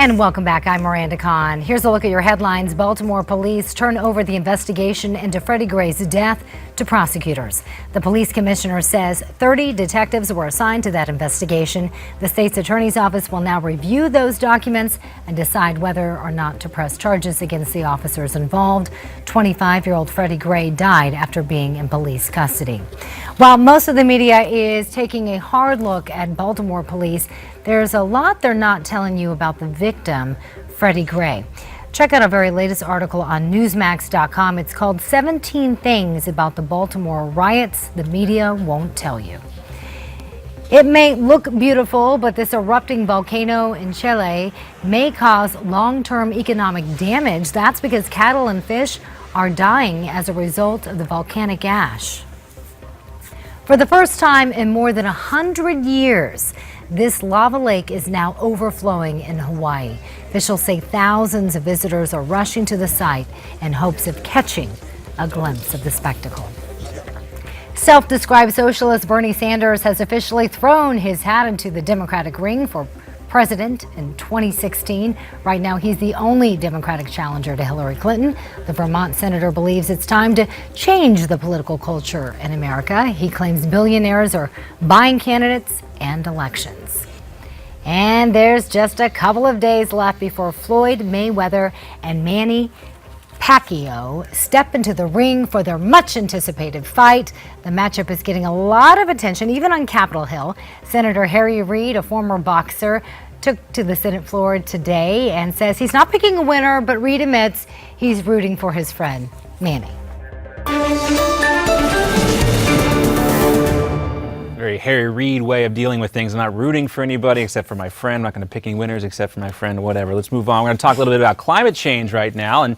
And welcome back. I'm Miranda Kahn. Here's a look at your headlines. Baltimore police turn over the investigation into Freddie Gray's death to prosecutors. The police commissioner says 30 detectives were assigned to that investigation. The state's attorney's office will now review those documents and decide whether or not to press charges against the officers involved. 25-year-old Freddie Gray died after being in police custody. While most of the media is taking a hard look at Baltimore police, there's a lot they're not telling you about the victim, Freddie Gray. Check out our very latest article on Newsmax.com. It's called 17 Things About the Baltimore Riots the Media Won't Tell You. It may look beautiful, but this erupting volcano in Chile may cause long-term economic damage. That's because cattle and fish are dying as a result of the volcanic ash. For the first time in more than 100 years, this lava lake is now overflowing in Hawaii. Officials say thousands of visitors are rushing to the site in hopes of catching a glimpse of the spectacle. Self-described socialist Bernie Sanders has officially thrown his hat into the Democratic ring for president in 2016. Right now, he's the only Democratic challenger to Hillary Clinton. The Vermont senator believes it's time to change the political culture in America. He claims billionaires are buying candidates and elections. And there's just a couple of days left before Floyd Mayweather and Manny Pacquiao step into the ring for their much-anticipated fight. The matchup is getting a lot of attention, even on Capitol Hill. Senator Harry Reid, a former boxer, took to the Senate floor today and says he's not picking a winner, but Reid admits he's rooting for his friend, Manny. Very Harry Reid way of dealing with things. I'm not rooting for anybody except for my friend. I'm not going to pick any winners except for my friend, whatever. Let's move on. We're going to talk a little bit about climate change right now. And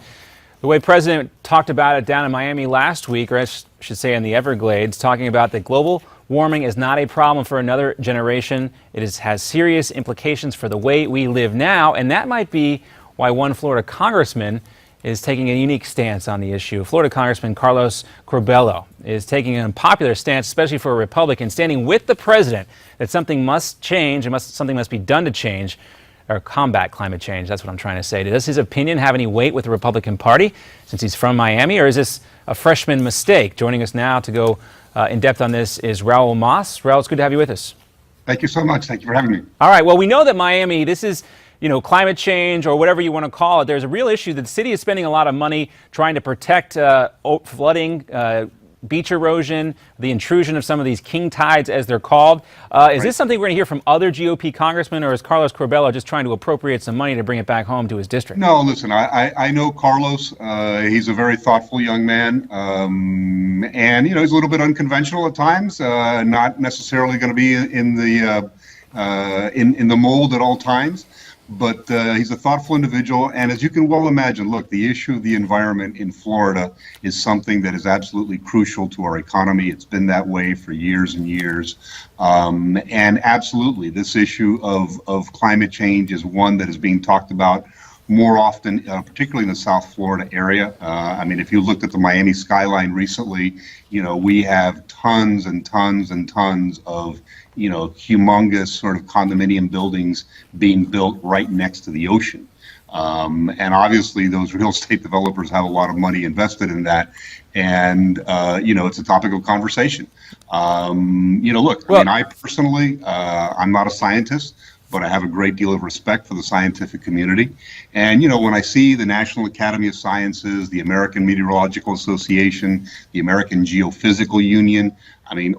the way President talked about it down in Miami last week, or I should say in the Everglades, talking about that global warming is not a problem for another generation. It has serious implications for the way we live now, and that might be why one Florida congressman is taking a unique stance on the issue. Florida Congressman Carlos Curbelo is taking an unpopular stance, especially for a Republican, standing with the president that something must change and something must be done to change or combat climate change. That's what I'm trying to say. Does his opinion have any weight with the Republican Party since he's from Miami, or is this a freshman mistake? Joining us now to go in depth on this is Raul Mas. Raul, it's good to have you with us. Thank you so much. Thank you for having me. All right. Well, we know that Miami, this is, climate change or whatever you want to call it. There's a real issue that the city is spending a lot of money trying to protect flooding, beach erosion, the intrusion of some of these king tides, as they're called. Is this something we're going to hear from other GOP congressmen, or is Carlos Curbelo just trying to appropriate some money to bring it back home to his district? No, listen, I know Carlos. He's a very thoughtful young man. And, he's a little bit unconventional at times, not necessarily going to be in the mold at all times. But he's a thoughtful individual, and as you can well imagine, look, the issue of the environment in Florida is something that is absolutely crucial to our economy. It's been that way for years and years, and absolutely, this issue of climate change is one that is being talked about more often, particularly in the South Florida area. If you looked at the Miami skyline recently, we have tons and tons and tons of humongous sort of condominium buildings being built right next to the ocean. And obviously those real estate developers have a lot of money invested in that. And, it's a topic of conversation. I personally, I'm not a scientist, but I have a great deal of respect for the scientific community. And, when I see the National Academy of Sciences, the American Meteorological Association, the American Geophysical Union,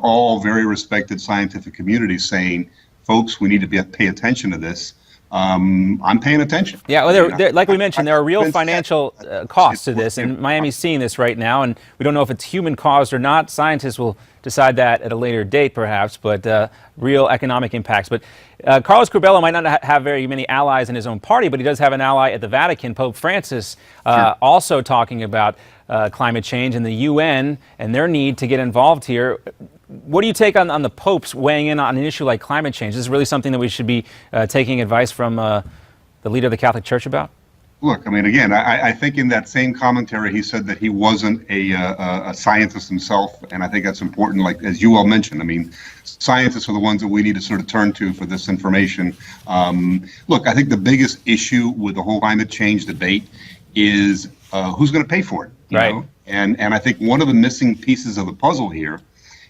all very respected scientific communities saying, folks, we need to pay attention to this. I'm paying attention. Yeah, well, like we mentioned, there are real financial costs to this, and Miami's seeing this right now, and we don't know if it's human caused or not. Scientists will decide that at a later date, perhaps, but real economic impacts. But Carlos Curbelo might not have very many allies in his own party, but he does have an ally at the Vatican, Pope Francis, also talking about climate change and the UN and their need to get involved here. What do you take on the Pope's weighing in on an issue like climate change? Is this really something that we should be taking advice from the leader of the Catholic Church about? Look, I mean, again, I think in that same commentary, he said that he wasn't a scientist himself, and I think that's important. Like as you well mentioned, I mean, scientists are the ones that we need to sort of turn to for this information. Look, I think the biggest issue with the whole climate change debate is who's going to pay for it, you know? And I think one of the missing pieces of the puzzle here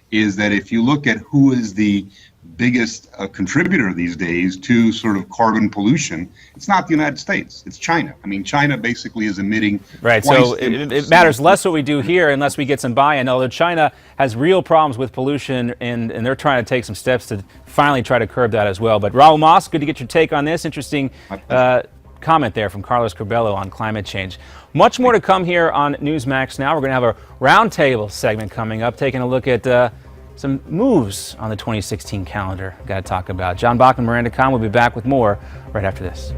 is that if you look at who is the biggest contributor these days to sort of carbon pollution, it's not the United States, it's China. I mean, China basically is emitting so it matters less what we do here unless we get some buy-in, although China has real problems with pollution and they're trying to take some steps to finally try to curb that as well. But Raul Moss, good to get your take on this. Interesting comment there from Carlos Curbelo on climate change. Much more to come here on Newsmax Now. We're going to have a roundtable segment coming up, taking a look at some moves on the 2016 calendar. Got to talk about. John Bachman, Miranda Khan will be back with more right after this.